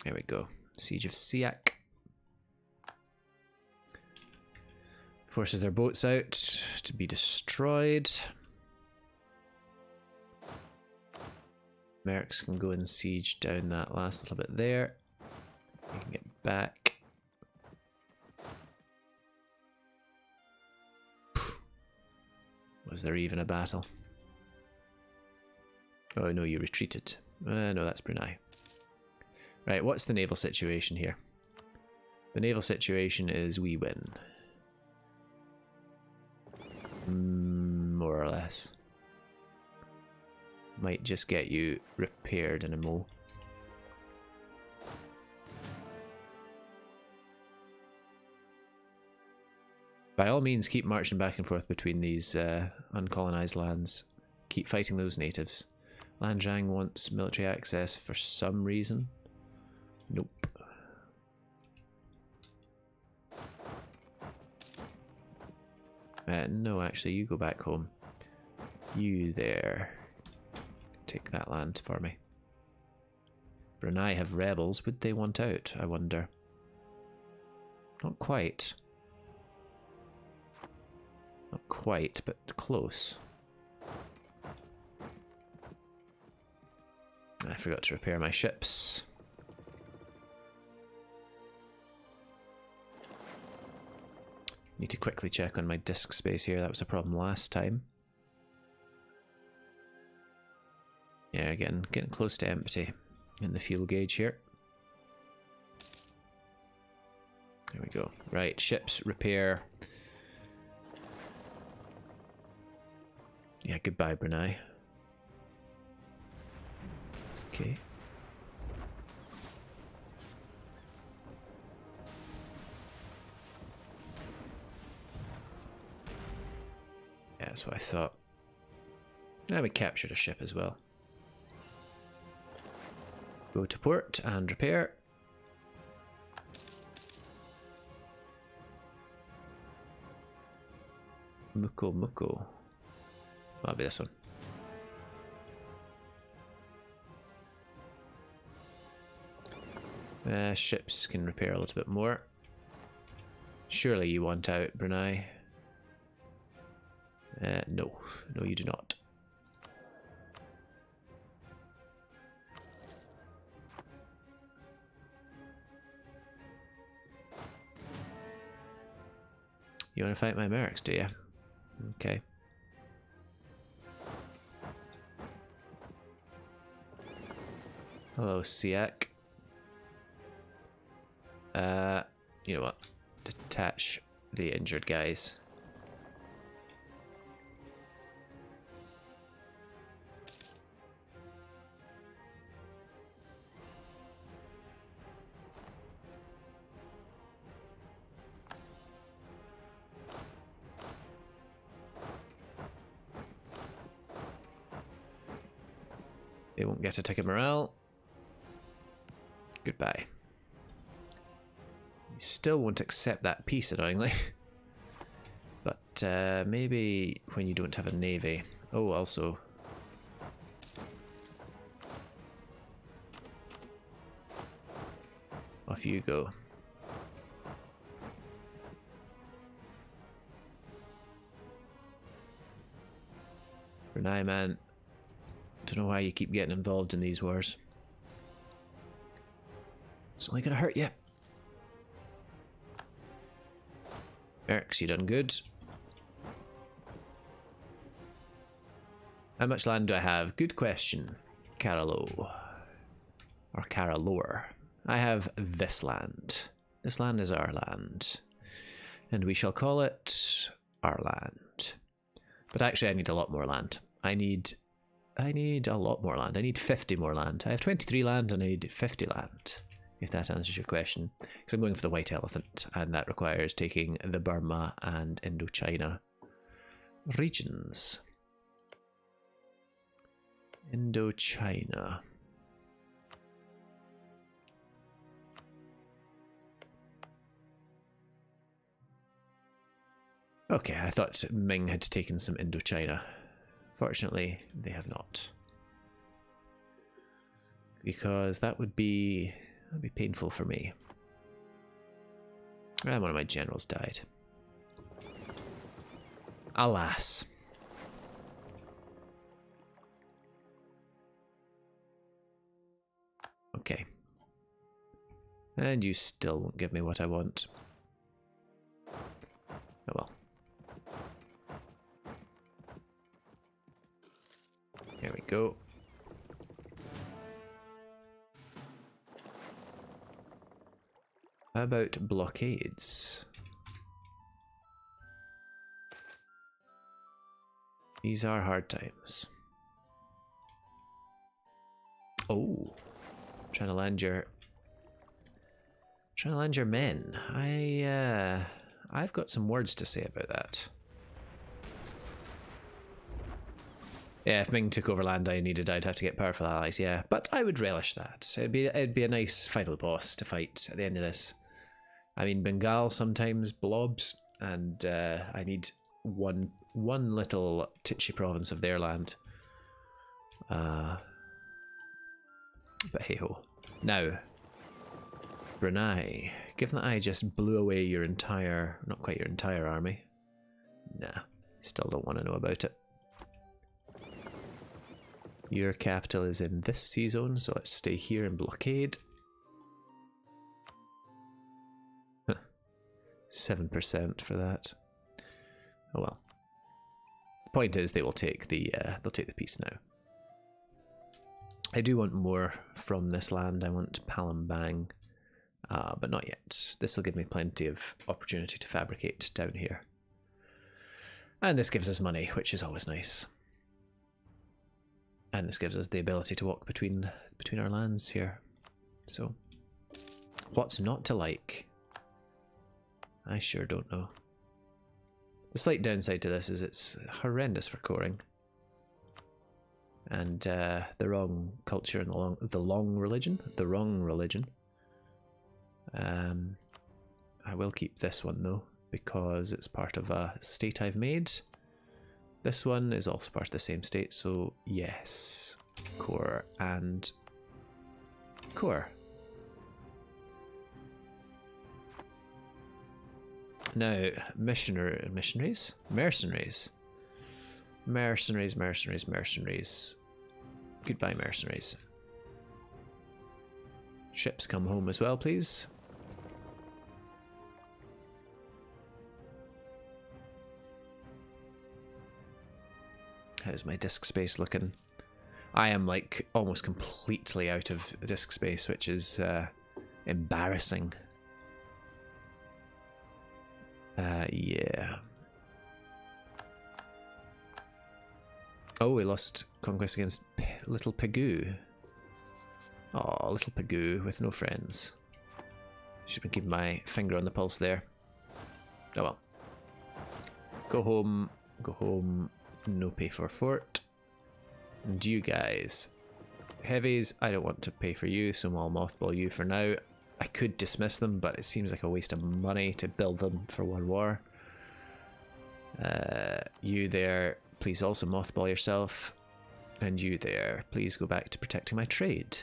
There we go. Siege of Siak. Forces their boats out to be destroyed. Mercs can go and siege down that last little bit there. We can get back. Was there even a battle? Oh no, you retreated. No, that's Brunei. Right, what's the naval situation here? The naval situation is we win. More or less. Might just get you repaired in a mo. By all means, keep marching back and forth between these uncolonized lands. Keep fighting those natives. Lanzhang wants military access for some reason. Nope. No, actually, you go back home. You there. Take that land for me. Brunei have rebels. Would they want out, I wonder? Not quite. Not quite, but close. I forgot to repair my ships. Need to quickly check on my disk space here. That was a problem last time. Yeah, again, getting close to empty in the fuel gauge here. There we go. Right, ships, repair. Yeah, goodbye, Brunei. Okay. Yeah, that's what I thought. Now we captured a ship as well. Go to port and repair. Muko. That'll be this one. Ships can repair a little bit more. Surely you want out, Brunei. No, you do not. You want to fight my mercs, do you? Okay. Hello, Siak. You know what? Detach the injured guys. They won't get a ticket morale. Goodbye. You still won't accept that peace, annoyingly. But maybe when you don't have a navy. Oh, also... off you go. Brunei, man. Don't know why you keep getting involved in these wars. It's only gonna hurt you. Mercs, you done good. How much land do I have? Good question. Carolo. Or Caralore. I have this land. This land is our land. And we shall call it our land. But actually I need a lot more land. I need a lot more land. I need 50 more land. I have 23 land and I need 50 land. If that answers your question. Because I'm going for the white elephant, and that requires taking the Burma and Indochina regions. Indochina. Okay, I thought Ming had taken some Indochina. Fortunately, they have not. Because that would be... that'd be painful for me. And one of my generals died. Alas. Okay. And you still won't give me what I want. Oh well. Here we go. How about blockades? These are hard times. Oh, trying to land your men. I've got some words to say about that. Yeah, if Ming took over land I needed, I'd have to get powerful allies. Yeah, but I would relish that. It'd be a nice final boss to fight at the end of this. I mean, Bengal sometimes blobs, and I need one little titchy province of their land. But hey ho. Now, Brunei. Given that I just blew away your entire, not quite your entire army. Nah, still don't want to know about it. Your capital is in this sea zone, so let's stay here and blockade. 7% for that. Oh well. The point is, they will take the they'll take the peace now. I do want more from this land. I want Palembang, but not yet. This will give me plenty of opportunity to fabricate down here, and this gives us money, which is always nice. And this gives us the ability to walk between our lands here. So, what's not to like? I sure don't know. The slight downside to this is it's horrendous for coring. And the wrong culture and the wrong religion. I will keep this one though, because it's part of a state I've made. This one is also part of the same state, so yes. Core and core. Now, mercenaries. Goodbye, mercenaries. Ships come home as well, please. How's my disk space looking? I am like almost completely out of disk space, which is embarrassing. Yeah. Oh, we lost conquest against Little Pegu. Oh, Little Pegu with no friends. Should be keeping my finger on the pulse there. Oh well. Go home. No pay for fort. And you guys. Heavies, I don't want to pay for you, so I'll mothball you for now. I could dismiss them, but it seems like a waste of money to build them for one war. You there, please also mothball yourself. And you there, please go back to protecting my trade.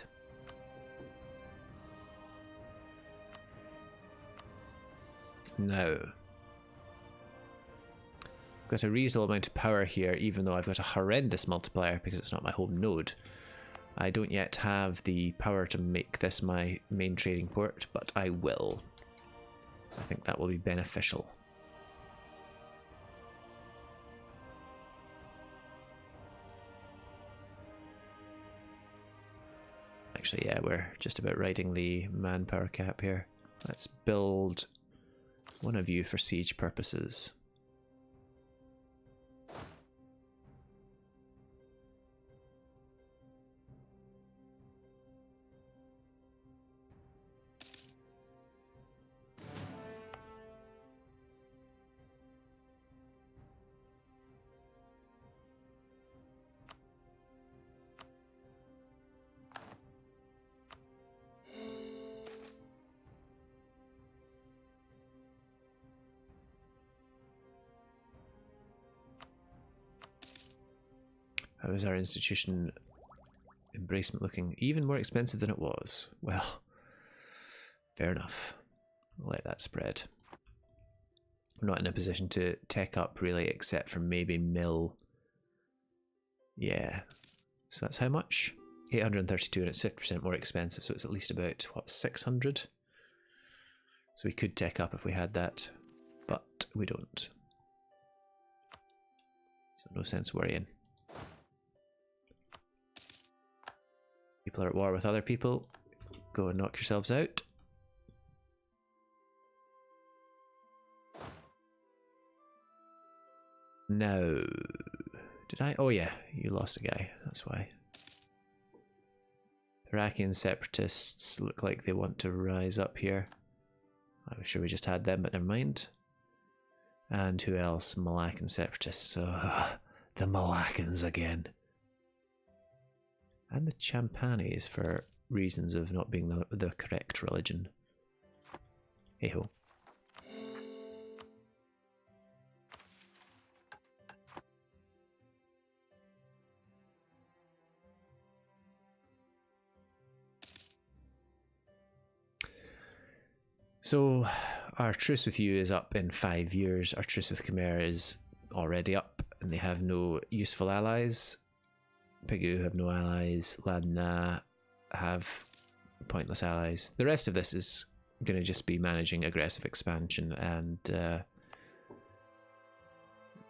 Now, I've got a reasonable amount of power here, even though I've got a horrendous multiplier because it's not my home node. I don't yet have the power to make this my main trading port, but I will. So I think that will be beneficial. Actually, yeah, we're just about riding the manpower cap here. Let's build one of you for siege purposes. How is our institution embracement looking? Even more expensive than it was. Well, fair enough. I'll let that spread. I'm not in a position to tech up really, except for maybe mill. Yeah. So that's how much? 832, and it's 50% more expensive, so it's at least about, what, 600? So we could tech up if we had that, but we don't. So no sense worrying. People are at war with other people. Go and knock yourselves out. No. Did I? Oh yeah, you lost a guy. That's why. Iraqi separatists look like they want to rise up here. I was sure we just had them, but never mind. And who else? Malaccan separatists. So, the Malaccans again. And the Champanis for reasons of not being the correct religion. Hey ho. So, our truce with you is up in 5 years. Our truce with Khmer is already up, and they have no useful allies. Pigou have no allies. Ladna have pointless allies. The rest of this is going to just be managing aggressive expansion, and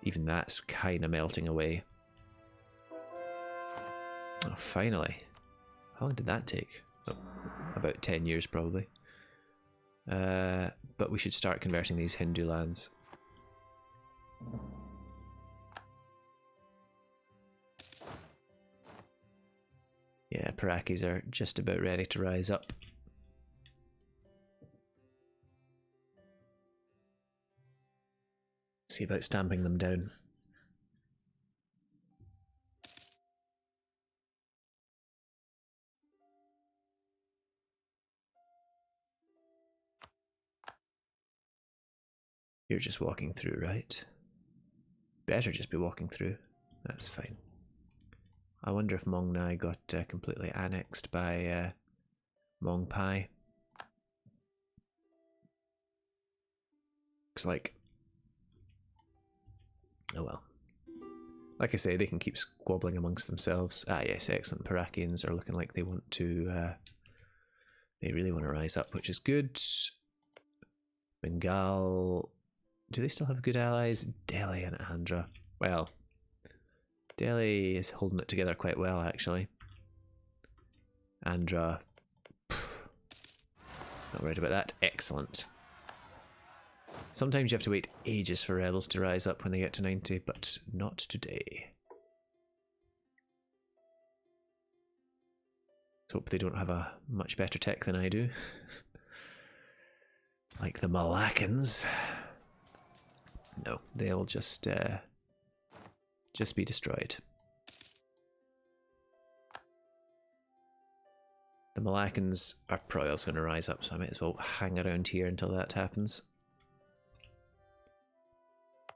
even that's kind of melting away. Oh, finally. How long did that take? Oh, about 10 years probably. But we should start converting these Hindu lands. Yeah, Parakis are just about ready to rise up. See about stamping them down. You're just walking through, right? Better just be walking through. That's fine. I wonder if Mong Nai got completely annexed by Mong Pai. Looks like. Oh well. Like I say, they can keep squabbling amongst themselves. Ah yes, excellent. Parakians are looking like they want to... they really want to rise up, which is good. Bengal... Do they still have good allies? Delhi and Andhra. Well, Delhi is holding it together quite well, actually. Andhra... Not worried about that. Excellent. Sometimes you have to wait ages for rebels to rise up when they get to 90, but not today. Let's hope they don't have a much better tech than I do. Like the Malaccans. No, they'll just be destroyed. The Malaccans are probably also going to rise up, so I might as well hang around here until that happens.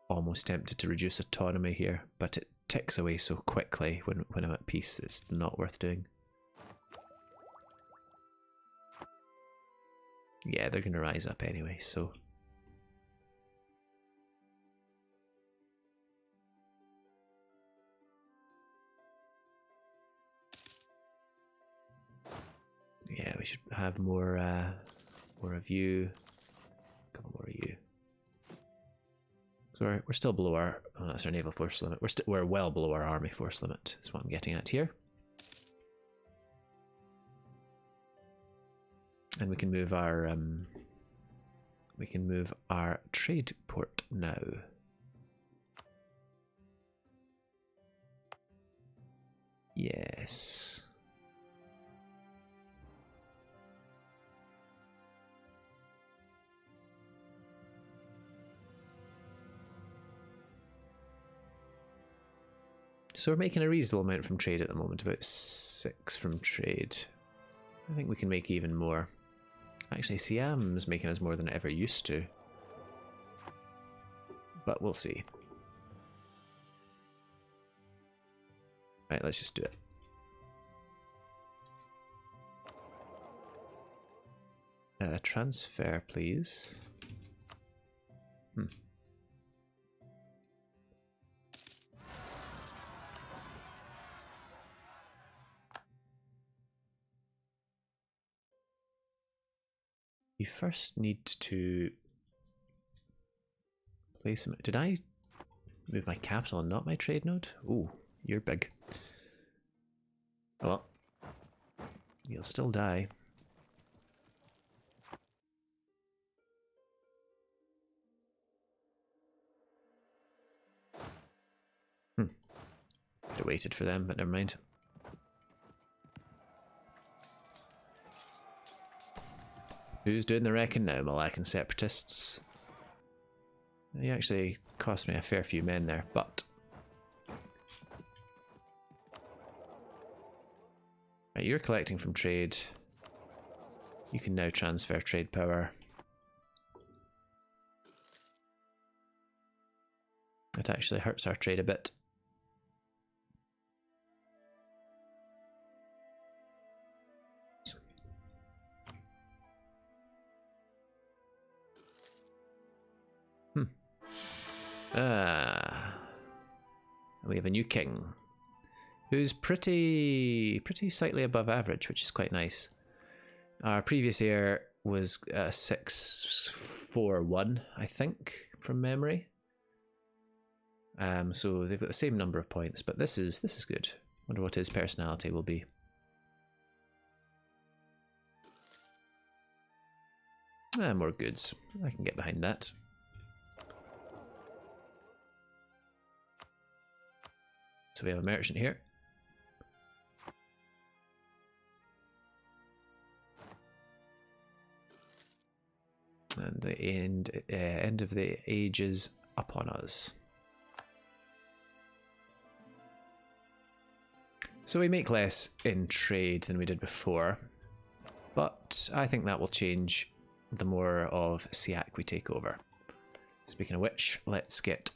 almost tempted to reduce autonomy here, but it ticks away so quickly when I'm at peace, it's not worth doing. Yeah, they're going to rise up anyway, so... Yeah, we should have more of you. A couple more of you. So we're still below our... Oh, that's our naval force limit. We're well below our army force limit, is what I'm getting at here. And we can move our trade port now. Yes. So we're making a reasonable amount from trade at the moment, about 6 from trade. I think we can make even more. Actually, Siam's making us more than it ever used to. But we'll see. Right, let's just do it. Transfer, please. You first need to place some... Did I move my capital and not my trade node? Ooh, you're big. Oh well. You'll still die. Could have waited for them, but never mind. Who's doing the wrecking now, Malacan separatists? They actually cost me a fair few men there, but... Right, you're collecting from trade. You can now transfer trade power. It actually hurts our trade a bit. We have a new king, who's pretty slightly above average, which is quite nice. Our previous heir was 641, I think, from memory. So they've got the same number of points, but this is good. Wonder what his personality will be. More goods. I can get behind that. So we have a merchant here. And the end of the age is upon us. So we make less in trade than we did before, but I think that will change the more of Siak we take over. Speaking of which, let's get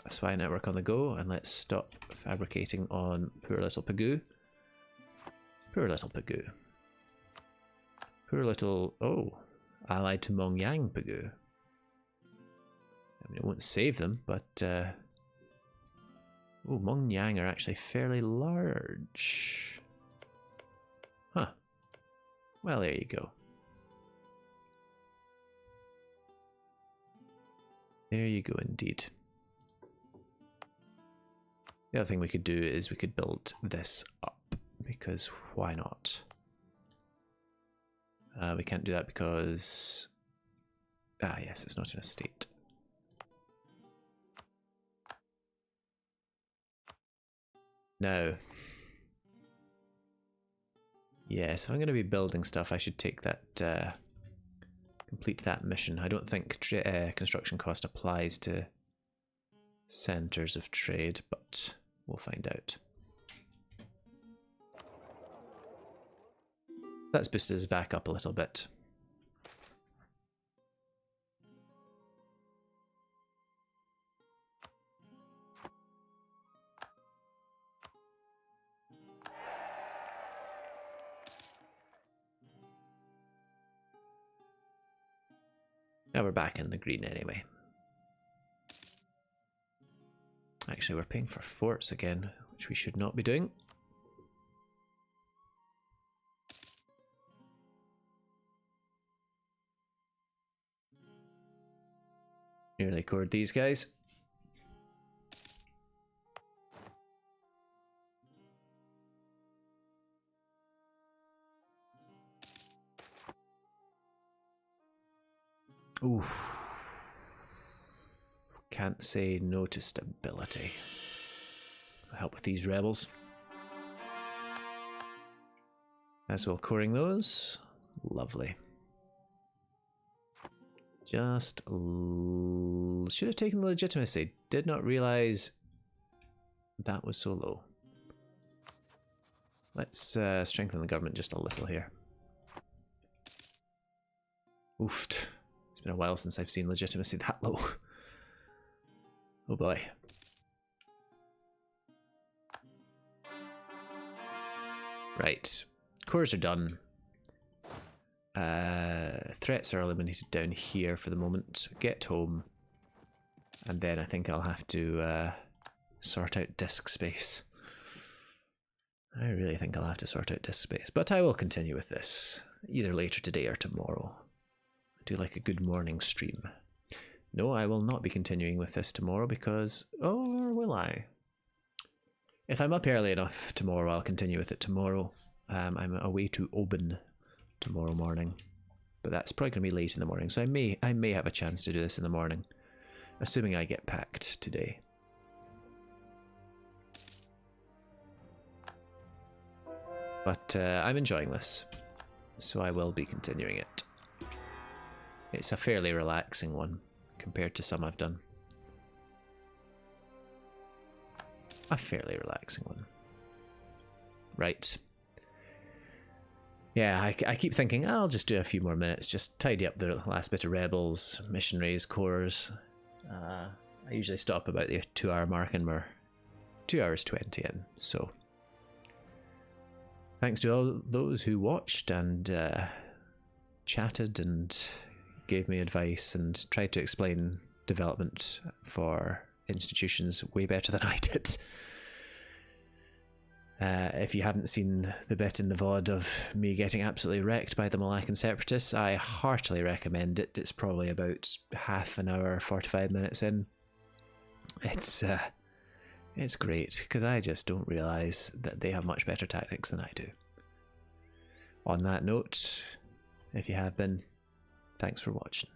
a spy network on the go, and let's stop fabricating on poor little Pagoo. Poor little Pagoo. Poor little... Oh, allied to Mongyang Pagoo. I mean, it won't save them, but... Oh, Mongyang are actually fairly large. Huh. Well, there you go. There you go, indeed. The other thing we could do is we could build this up, because why not? We can't do that because... Ah, yes, it's not in a state. No. Yes, if I'm going to be building stuff, I should take that... complete that mission. I don't think construction cost applies to centres of trade, but we'll find out. Let's boost us back up a little bit. Now we're back in the green anyway. Actually, we're paying for forts again, which we should not be doing. Nearly cored these guys. Ooh. Can't say no to stability. I'll help with these rebels. As well, coring those. Lovely. Just should have taken the legitimacy. Did not realize that was so low. Let's strengthen the government just a little here. Oofed. It's been a while since I've seen legitimacy that low. Oh boy. Right. Cores are done. Threats are eliminated down here for the moment. Get home. And then I think I'll have to sort out disk space. I really think I'll have to sort out disk space. But I will continue with this, either later today or tomorrow. I do like a good morning stream. No, I will not be continuing with this tomorrow because... Or will I? If I'm up early enough tomorrow, I'll continue with it tomorrow. I'm away to Oban tomorrow morning. But that's probably going to be late in the morning, so I may have a chance to do this in the morning. Assuming I get packed today. But I'm enjoying this, so I will be continuing it. It's a fairly relaxing one compared to some I've done. A fairly relaxing one. Right. Yeah, I keep thinking I'll just do a few more minutes, just tidy up the last bit of rebels, missionaries, cores. I usually stop about the 2 hour mark and we're 2 hours 20 in, so... Thanks to all those who watched and chatted and gave me advice and tried to explain development for institutions way better than I did. If you haven't seen the bit in the VOD of me getting absolutely wrecked by the Malaccan separatists, I heartily recommend it. It's probably about half an hour, 45 minutes in. It's great, because I just don't realise that they have much better tactics than I do. On that note, if you have been, thanks for watching.